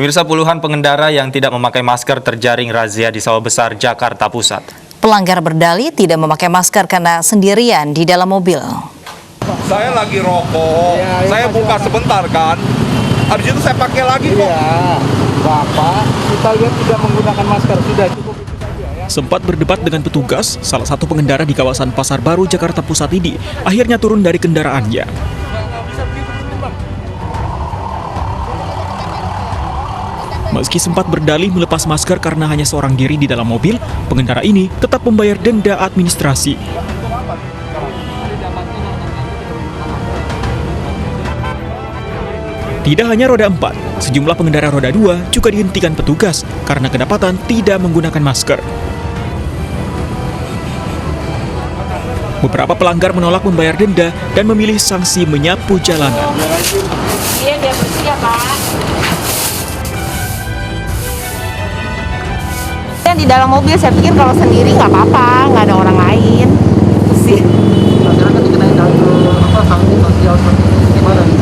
Pemirsa, puluhan pengendara yang tidak memakai masker terjaring razia di Sawah Besar, Jakarta Pusat. Pelanggar berdalih tidak memakai masker karena sendirian di dalam mobil. Saya lagi rokok, saya buka sebentar kan, habis itu saya pakai lagi kok. Iya, Bapak, kita lihat tidak menggunakan masker, sudah cukup itu saja ya. Sempat berdebat dengan petugas, salah satu pengendara di kawasan Pasar Baru, Jakarta Pusat ini akhirnya turun dari kendaraannya. Meski sempat berdalih melepas masker karena hanya seorang diri di dalam mobil, pengendara ini tetap membayar denda administrasi. Tidak hanya roda 4, sejumlah pengendara roda 2 juga dihentikan petugas karena kedapatan tidak menggunakan masker. Beberapa pelanggar menolak membayar denda dan memilih sanksi menyapu jalanan. Iya, dia bersih ya, Pak. Di dalam mobil saya pikir kalau sendiri nggak apa-apa, nggak ada orang lain. Itu sih. Masyarakat dikenai sanksi sosial seperti ini, gimana nih?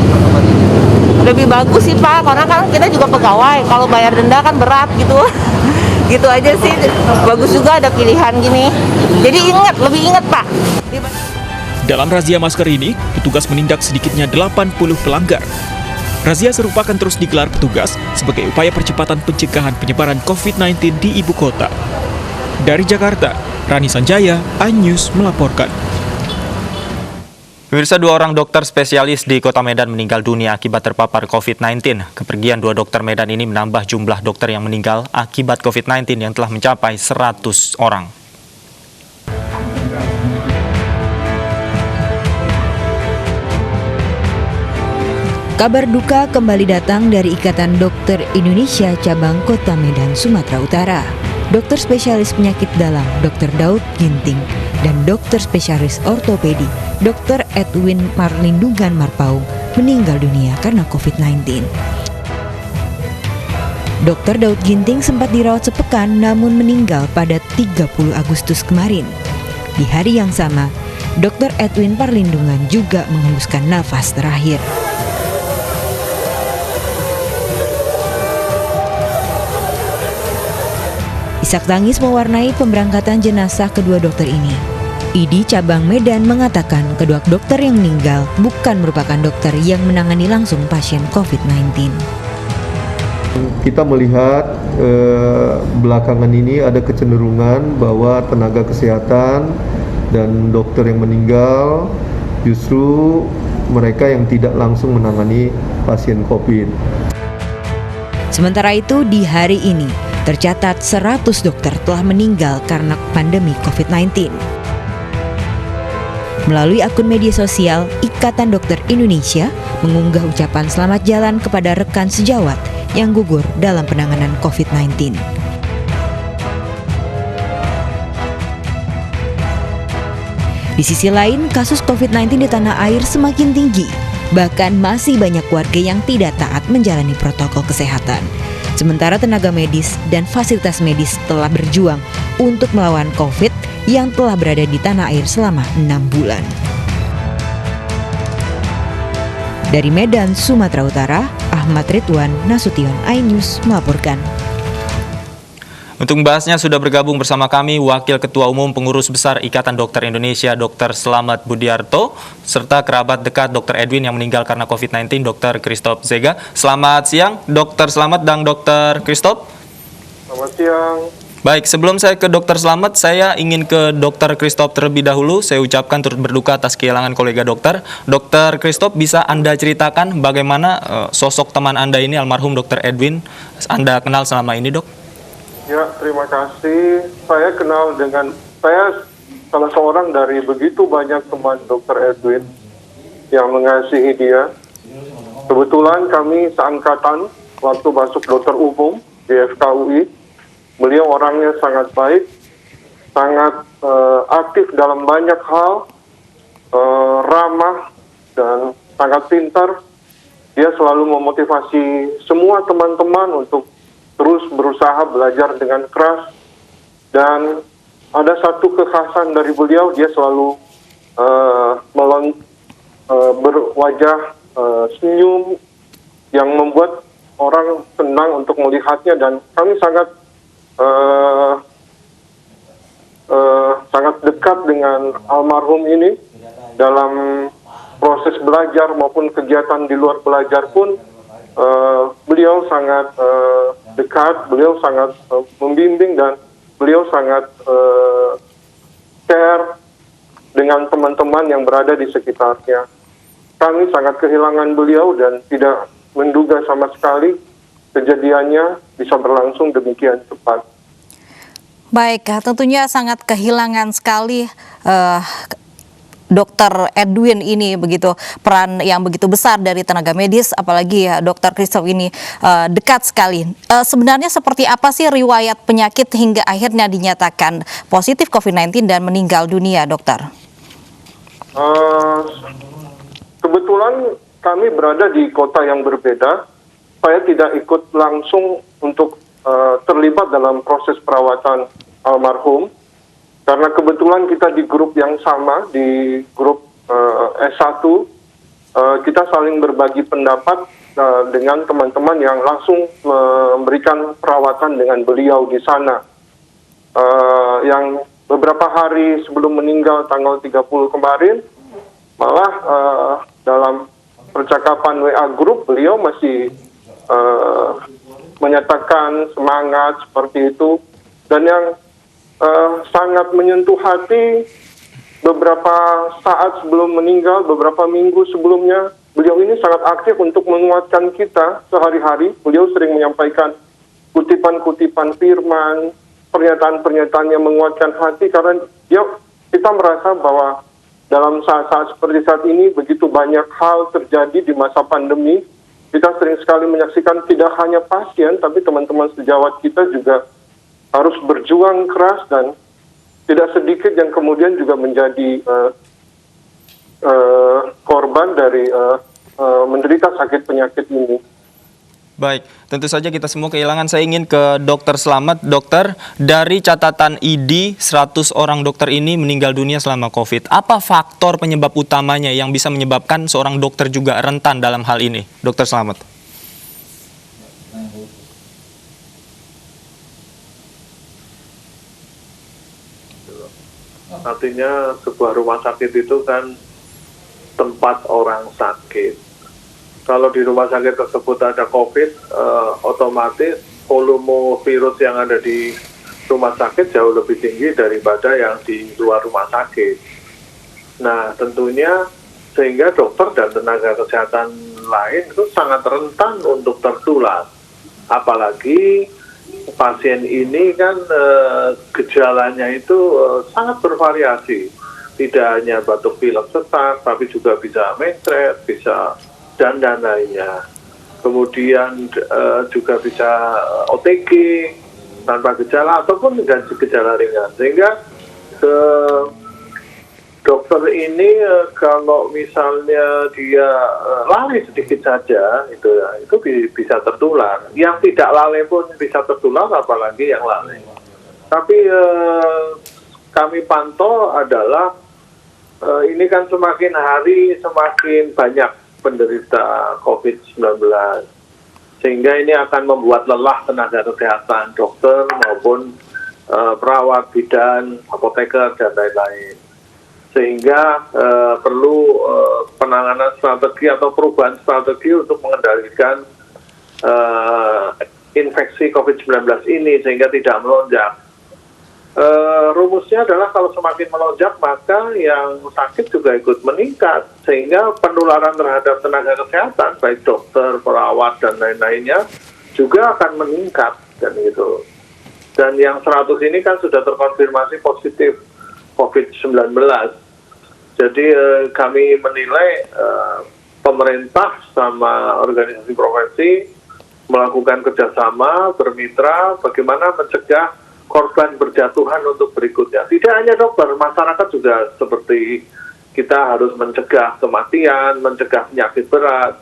Lebih bagus sih Pak, karena kan kita juga pegawai. Kalau bayar denda kan berat gitu. Gitu aja sih. Bagus juga ada pilihan gini. Jadi lebih ingat Pak. Dalam razia masker ini, petugas menindak sedikitnya 80 pelanggar. Razia serupa akan terus digelar petugas sebagai upaya percepatan pencegahan penyebaran COVID-19 di ibu kota. Dari Jakarta, Rani Sanjaya, iNews melaporkan. Pemirsa, 2 orang dokter spesialis di Kota Medan meninggal dunia akibat terpapar COVID-19. Kepergian 2 dokter Medan ini menambah jumlah dokter yang meninggal akibat COVID-19 yang telah mencapai 100 orang. Kabar duka kembali datang dari Ikatan Dokter Indonesia Cabang Kota Medan, Sumatera Utara. Dokter spesialis penyakit dalam Dr. Daud Ginting dan dokter spesialis ortopedi Dr. Edwin Marlindungan Marpaung meninggal dunia karena COVID-19. Dr. Daud Ginting sempat dirawat sepekan namun meninggal pada 30 Agustus kemarin. Di hari yang sama, Dr. Edwin Marlindungan juga menghembuskan nafas terakhir. Isak tangis mewarnai pemberangkatan jenazah kedua dokter ini. ID Cabang Medan mengatakan kedua dokter yang meninggal bukan merupakan dokter yang menangani langsung pasien COVID-19. Kita melihat belakangan ini ada kecenderungan bahwa tenaga kesehatan dan dokter yang meninggal justru mereka yang tidak langsung menangani pasien COVID. Sementara itu di hari ini tercatat 100 dokter telah meninggal karena pandemi COVID-19. Melalui akun media sosial, Ikatan Dokter Indonesia mengunggah ucapan selamat jalan kepada rekan sejawat yang gugur dalam penanganan COVID-19. Di sisi lain, kasus COVID-19 di tanah air semakin tinggi. Bahkan masih banyak warga yang tidak taat menjalani protokol kesehatan. Sementara tenaga medis dan fasilitas medis telah berjuang untuk melawan COVID yang telah berada di tanah air selama 6 bulan. Dari Medan, Sumatera Utara, Ahmad Ridwan Nasution, iNews melaporkan. Untuk membahasnya sudah bergabung bersama kami Wakil Ketua Umum Pengurus Besar Ikatan Dokter Indonesia, Dr. Slamet Budiarto, serta kerabat dekat Dr. Edwin yang meninggal karena COVID-19, Dr. Christoph Zega. Selamat siang, Dr. Slamet dan Dr. Christoph. Selamat siang. Baik, sebelum saya ke Dr. Slamet, saya ingin ke Dr. Christoph terlebih dahulu. Saya ucapkan turut berduka atas kehilangan kolega dokter. Dr. Christoph, bisa Anda ceritakan bagaimana sosok teman Anda ini, almarhum Dr. Edwin, Anda kenal selama ini, Dok? Ya, terima kasih. Saya salah seorang dari begitu banyak teman Dr. Edwin yang mengasihi dia. Kebetulan kami seangkatan waktu masuk dokter umum di FKUI. Beliau orangnya sangat baik, sangat aktif dalam banyak hal, ramah, dan sangat pintar. Dia selalu memotivasi semua teman-teman untuk terus berusaha belajar dengan keras. Dan ada satu kekhasan dari beliau, dia selalu berwajah senyum yang membuat orang senang untuk melihatnya dan kami sangat sangat dekat dengan almarhum ini dalam proses belajar maupun kegiatan di luar belajar pun beliau sangat dekat, beliau sangat membimbing dan beliau sangat care dengan teman-teman yang berada di sekitarnya. Kami sangat kehilangan beliau dan tidak menduga sama sekali kejadiannya bisa berlangsung demikian cepat. Baik, tentunya sangat kehilangan sekali Dr. Edwin ini, begitu peran yang begitu besar dari tenaga medis, apalagi Dr. Christoph ini dekat sekali. Sebenarnya seperti apa sih riwayat penyakit hingga akhirnya dinyatakan positif COVID-19 dan meninggal dunia, dokter? Kebetulan kami berada di kota yang berbeda. Saya tidak ikut langsung untuk terlibat dalam proses perawatan almarhum. Karena kebetulan kita di grup yang sama, di grup S1, kita saling berbagi pendapat dengan teman-teman yang langsung memberikan perawatan dengan beliau di sana. Yang beberapa hari sebelum meninggal tanggal 30 kemarin, malah dalam percakapan WA grup beliau masih menyatakan semangat seperti itu. Dan yang sangat menyentuh hati, beberapa saat sebelum meninggal, beberapa minggu sebelumnya, beliau ini sangat aktif untuk menguatkan kita sehari-hari. Beliau sering menyampaikan kutipan-kutipan firman, pernyataan-pernyataan yang menguatkan hati, karena kita merasa bahwa dalam saat-saat seperti saat ini, begitu banyak hal terjadi di masa pandemi. Kita sering sekali menyaksikan tidak hanya pasien, tapi teman-teman sejawat kita juga harus berjuang keras dan tidak sedikit yang kemudian juga menjadi korban dari menderita sakit penyakit ini. Baik, tentu saja kita semua kehilangan. Saya ingin ke Dokter Slamet. Dokter, dari catatan ID, 100 orang dokter ini meninggal dunia selama COVID. Apa faktor penyebab utamanya yang bisa menyebabkan seorang dokter juga rentan dalam hal ini? Dokter Slamet. Artinya sebuah rumah sakit itu kan tempat orang sakit. Kalau di rumah sakit tersebut ada COVID, otomatis volume virus yang ada di rumah sakit jauh lebih tinggi daripada yang di luar rumah sakit. Nah, tentunya sehingga dokter dan tenaga kesehatan lain itu sangat rentan untuk tertular. Apalagi pasien ini kan gejalanya itu sangat bervariasi. Tidak hanya batuk pilek sesak, tapi juga bisa mencret, bisa dan lainnya. Kemudian juga bisa OTG tanpa gejala ataupun dengan gejala ringan. Sehingga dokter ini kalau misalnya dia lalai sedikit saja itu bisa tertular. Yang tidak lalai pun bisa tertular, apalagi yang lalai. Tapi kami pantau adalah ini kan semakin hari semakin banyak penderita COVID-19. Sehingga ini akan membuat lelah tenaga kesehatan, dokter maupun perawat, bidan, apoteker, dan lain-lain. Sehingga perlu penanganan strategi atau perubahan strategi untuk mengendalikan infeksi COVID-19 ini sehingga tidak melonjak. Rumusnya adalah kalau semakin melonjak maka yang sakit juga ikut meningkat sehingga penularan terhadap tenaga kesehatan baik dokter, perawat dan lain-lainnya juga akan meningkat dan gitu. Dan yang 100 ini kan sudah terkonfirmasi positif COVID-19. Jadi kami menilai pemerintah sama organisasi profesi melakukan kerjasama, bermitra, bagaimana mencegah korban berjatuhan untuk berikutnya. Tidak hanya dokter, masyarakat juga seperti kita harus mencegah kematian, mencegah penyakit berat.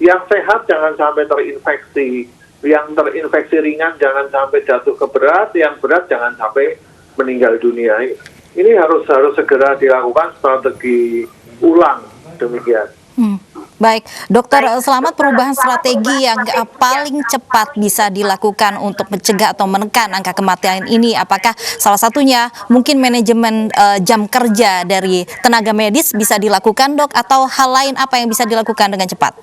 Yang sehat jangan sampai terinfeksi, yang terinfeksi ringan jangan sampai jatuh ke berat, yang berat jangan sampai meninggal dunia. Ini harus segera dilakukan strategi ulang, demikian. Baik, Dokter Selamat, perubahan strategi yang paling cepat bisa dilakukan untuk mencegah atau menekan angka kematian ini, apakah salah satunya mungkin manajemen jam kerja dari tenaga medis bisa dilakukan, Dok, atau hal lain apa yang bisa dilakukan dengan cepat?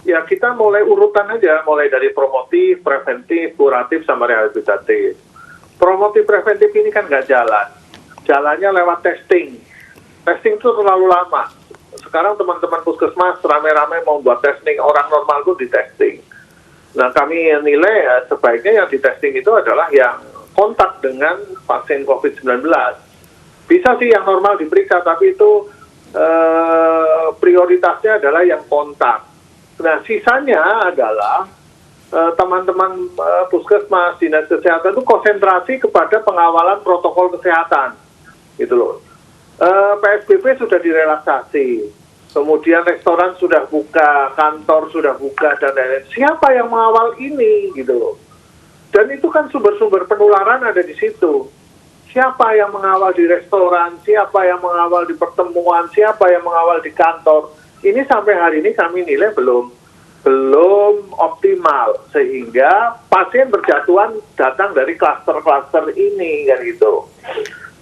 Ya, kita mulai urutan aja, mulai dari promotif, preventif, kuratif, sama rehabilitatif. Promotif preventif ini kan nggak jalan. Jalannya lewat testing. Testing itu terlalu lama. Sekarang teman-teman puskesmas rame-rame mau buat testing, orang normal itu di testing. Nah, kami nilai sebaiknya yang di testing itu adalah yang kontak dengan pasien COVID-19. Bisa sih yang normal diperiksa, tapi itu prioritasnya adalah yang kontak. Nah, sisanya adalah teman-teman puskesmas, dinas kesehatan itu konsentrasi kepada pengawalan protokol kesehatan. Gitu loh. PSBB sudah direlaksasi, kemudian restoran sudah buka, kantor sudah buka, dan lain-lain. Siapa yang mengawal ini, gitu loh. Dan itu kan sumber-sumber penularan ada di situ. Siapa yang mengawal di restoran, siapa yang mengawal di pertemuan, siapa yang mengawal di kantor. Ini sampai hari ini kami nilai belum optimal, sehingga pasien berjatuhan datang dari klaster-klaster ini, kan gitu.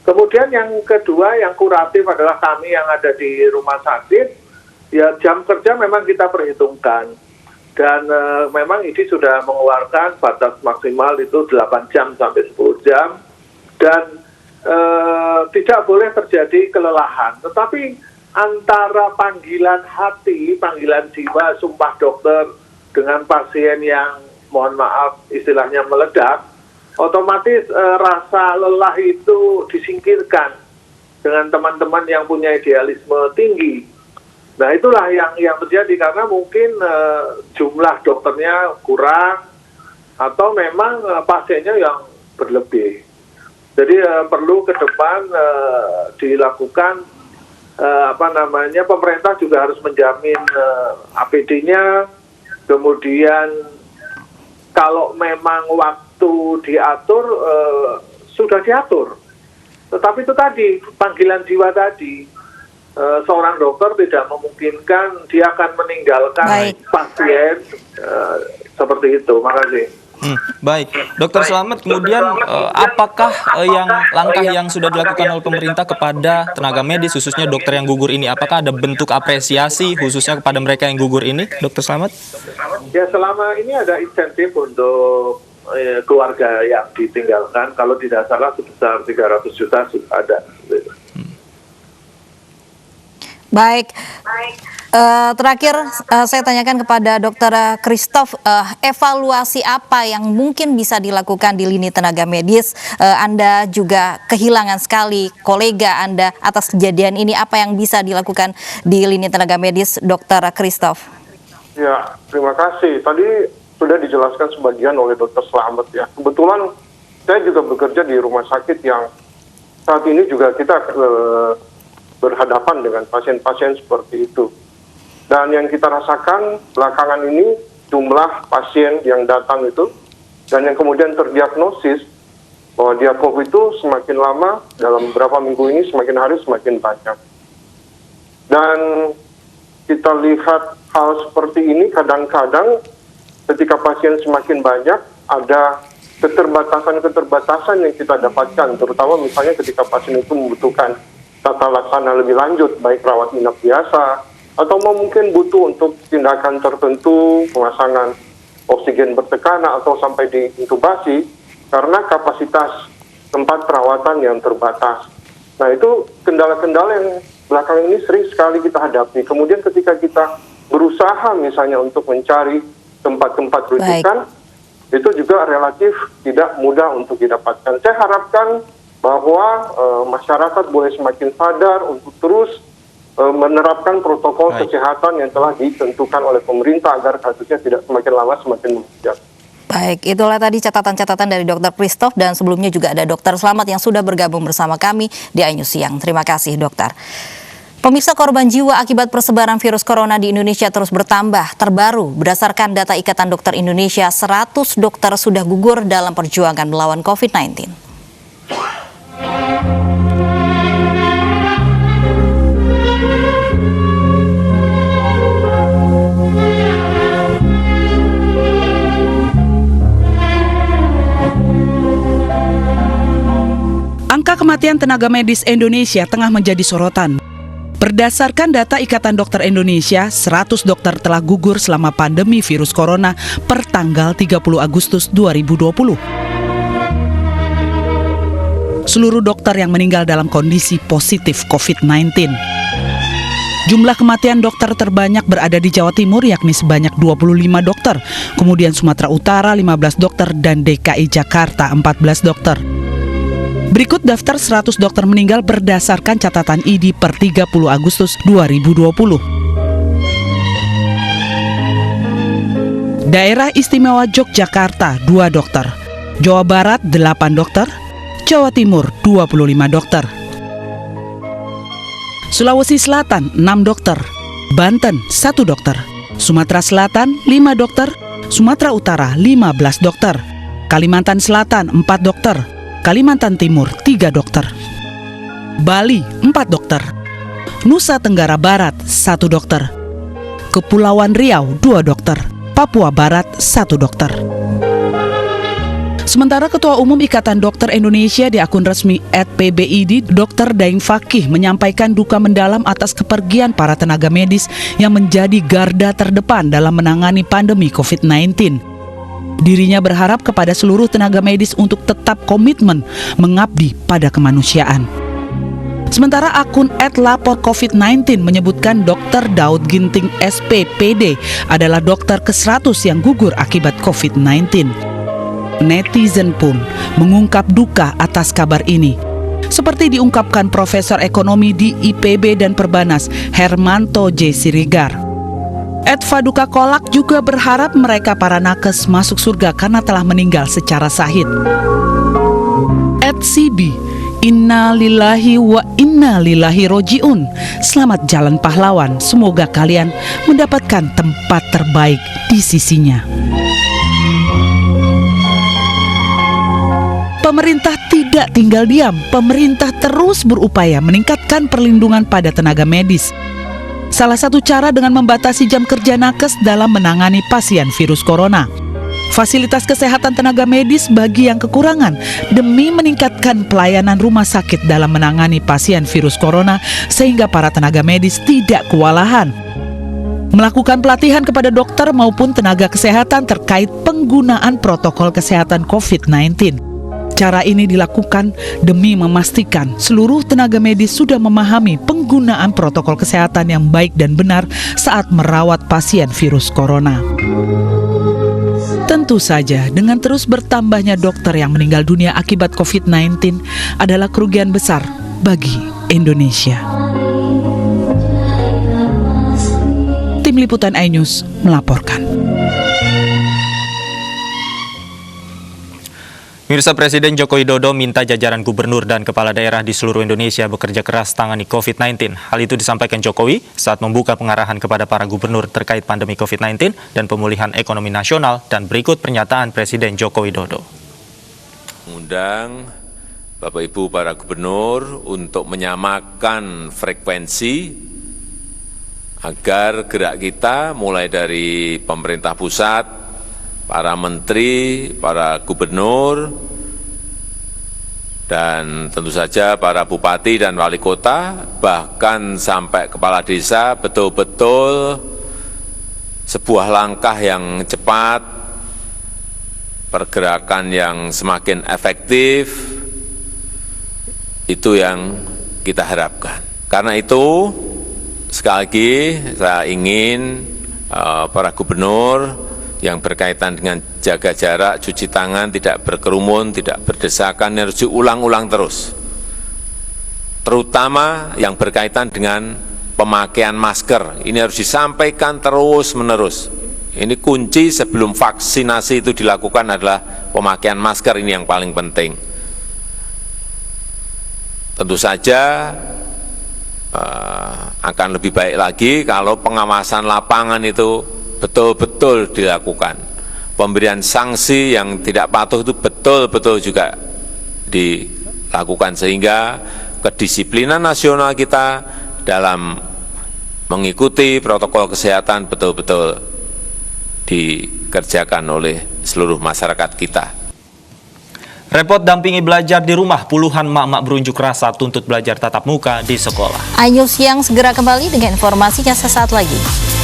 Kemudian yang kedua, yang kuratif adalah kami yang ada di rumah sakit. Ya, jam kerja memang kita perhitungkan. Dan memang ini sudah mengeluarkan batas maksimal itu 8 jam sampai 10 jam. Dan tidak boleh terjadi kelelahan. Tetapi antara panggilan hati, panggilan jiwa, sumpah dokter dengan pasien yang mohon maaf istilahnya meledak, otomatis rasa lelah itu disingkirkan dengan teman-teman yang punya idealisme tinggi. Nah, itulah yang terjadi karena mungkin jumlah dokternya kurang atau memang pasiennya yang berlebih. Jadi perlu ke depan dilakukan pemerintah juga harus menjamin APD-nya, kemudian kalau memang waktu diatur, sudah diatur. Tetapi itu tadi, panggilan jiwa tadi, seorang dokter tidak memungkinkan dia akan meninggalkan pasien seperti itu. Makasih. Baik, Dokter Selamat, kemudian apakah langkah yang sudah dilakukan oleh pemerintah kepada tenaga medis, khususnya dokter yang gugur ini? Apakah ada bentuk apresiasi khususnya kepada mereka yang gugur ini, Dokter Selamat? Ya, selama ini ada insentif untuk keluarga yang ditinggalkan, kalau tidak salah sebesar 300 juta sudah ada. Baik. Terakhir saya tanyakan kepada Dokter Christoph, evaluasi apa yang mungkin bisa dilakukan di lini tenaga medis? Anda juga kehilangan sekali kolega Anda atas kejadian ini. Apa yang bisa dilakukan di lini tenaga medis, Dokter Christoph? Ya, terima kasih. Tadi sudah dijelaskan sebagian oleh Dokter Selamat ya. Kebetulan saya juga bekerja di rumah sakit yang saat ini juga kita berhadapan dengan pasien-pasien seperti itu. Dan yang kita rasakan belakangan ini jumlah pasien yang datang itu dan yang kemudian terdiagnosis bahwa dia COVID itu semakin lama, dalam beberapa minggu ini semakin hari semakin banyak. Dan kita lihat hal seperti ini kadang-kadang ketika pasien semakin banyak ada keterbatasan-keterbatasan yang kita dapatkan, terutama misalnya ketika pasien itu membutuhkan tata laksana lebih lanjut, baik rawat inap biasa, atau mungkin butuh untuk tindakan tertentu, pemasangan oksigen bertekanan atau sampai di intubasi, karena kapasitas tempat perawatan yang terbatas. Nah, itu kendala-kendala yang belakangan ini sering sekali kita hadapi. Kemudian ketika kita berusaha misalnya untuk mencari tempat-tempat rujukan, itu juga relatif tidak mudah untuk didapatkan. Saya harapkan bahwa masyarakat boleh semakin sadar untuk terus menerapkan protokol kesehatan yang telah ditentukan oleh pemerintah agar kasusnya tidak semakin lama semakin melonjak. Baik, itulah tadi catatan-catatan dari Dr. Christoph, dan sebelumnya juga ada Dr. Selamat yang sudah bergabung bersama kami di iNews Siang. Terima kasih, Dokter. Pemirsa, korban jiwa akibat persebaran virus corona di Indonesia terus bertambah. Terbaru, berdasarkan data Ikatan Dokter Indonesia, 100 dokter sudah gugur dalam perjuangan melawan COVID-19. kematian tenaga medis Indonesia tengah menjadi sorotan. Berdasarkan data Ikatan Dokter Indonesia, 100 dokter telah gugur selama pandemi virus corona per tanggal 30 Agustus 2020. Seluruh dokter yang meninggal dalam kondisi positif COVID-19. Jumlah kematian dokter terbanyak berada di Jawa Timur, yakni sebanyak 25 dokter, kemudian Sumatera Utara 15 dokter, dan DKI Jakarta 14 dokter. Berikut daftar 100 dokter meninggal berdasarkan catatan IDI per 30 Agustus 2020. Daerah Istimewa Yogyakarta 2 dokter, Jawa Barat 8 dokter, Jawa Timur 25 dokter. Sulawesi Selatan 6 dokter, Banten 1 dokter, Sumatera Selatan 5 dokter, Sumatera Utara 15 dokter, Kalimantan Selatan 4 dokter, Kalimantan Timur 3 dokter, Bali 4 dokter, Nusa Tenggara Barat 1 dokter, Kepulauan Riau 2 dokter, Papua Barat 1 dokter. Sementara Ketua Umum Ikatan Dokter Indonesia di akun resmi @pbid, Dr. Daeng Fakih menyampaikan duka mendalam atas kepergian para tenaga medis yang menjadi garda terdepan dalam menangani pandemi COVID-19. Dirinya berharap kepada seluruh tenaga medis untuk tetap komitmen mengabdi pada kemanusiaan. Sementara akun @laporcovid19 menyebutkan Dr. Daud Ginting SPPD adalah dokter ke-100 yang gugur akibat COVID-19. Netizen pun mengungkap duka atas kabar ini. Seperti diungkapkan Profesor Ekonomi di IPB dan Perbanas, Hermanto J. Siregar. Faduka Kolak juga berharap mereka para nakes masuk surga karena telah meninggal secara sahid. @CB, Inna lillahi wa inna lillahi roji'un. Selamat jalan pahlawan, semoga kalian mendapatkan tempat terbaik di sisinya. Pemerintah tidak tinggal diam. Pemerintah terus berupaya meningkatkan perlindungan pada tenaga medis. Salah satu cara dengan membatasi jam kerja nakes dalam menangani pasien virus corona. Fasilitas kesehatan tenaga medis bagi yang kekurangan demi meningkatkan pelayanan rumah sakit dalam menangani pasien virus corona sehingga para tenaga medis tidak kewalahan. Melakukan pelatihan kepada dokter maupun tenaga kesehatan terkait penggunaan protokol kesehatan COVID-19. Cara ini dilakukan demi memastikan seluruh tenaga medis sudah memahami penggunaan protokol kesehatan yang baik dan benar saat merawat pasien virus corona. Tentu saja, dengan terus bertambahnya dokter yang meninggal dunia akibat COVID-19 adalah kerugian besar bagi Indonesia. Tim Liputan iNews melaporkan. Mirsa, Presiden Joko Widodo minta jajaran gubernur dan kepala daerah di seluruh Indonesia bekerja keras tangani COVID-19. Hal itu disampaikan Jokowi saat membuka pengarahan kepada para gubernur terkait pandemi COVID-19 dan pemulihan ekonomi nasional, dan berikut pernyataan Presiden Joko Widodo. Mengundang Bapak Ibu para gubernur untuk menyamakan frekuensi agar gerak kita mulai dari pemerintah pusat, para menteri, para gubernur, dan tentu saja para bupati dan wali kota, bahkan sampai kepala desa, betul-betul sebuah langkah yang cepat, pergerakan yang semakin efektif, itu yang kita harapkan. Karena itu, sekali lagi saya ingin para gubernur yang berkaitan dengan jaga jarak, cuci tangan, tidak berkerumun, tidak berdesakan, harus diulang-ulang terus. Terutama yang berkaitan dengan pemakaian masker, ini harus disampaikan terus-menerus. Ini kunci sebelum vaksinasi itu dilakukan adalah pemakaian masker, ini yang paling penting. Tentu saja akan lebih baik lagi kalau pengawasan lapangan itu betul-betul dilakukan. Pemberian sanksi yang tidak patuh itu betul-betul juga dilakukan, sehingga kedisiplinan nasional kita dalam mengikuti protokol kesehatan betul-betul dikerjakan oleh seluruh masyarakat kita. Repot dampingi belajar di rumah, puluhan mak-mak berunjuk rasa tuntut belajar tatap muka di sekolah. iNews yang segera kembali dengan informasinya sesaat lagi.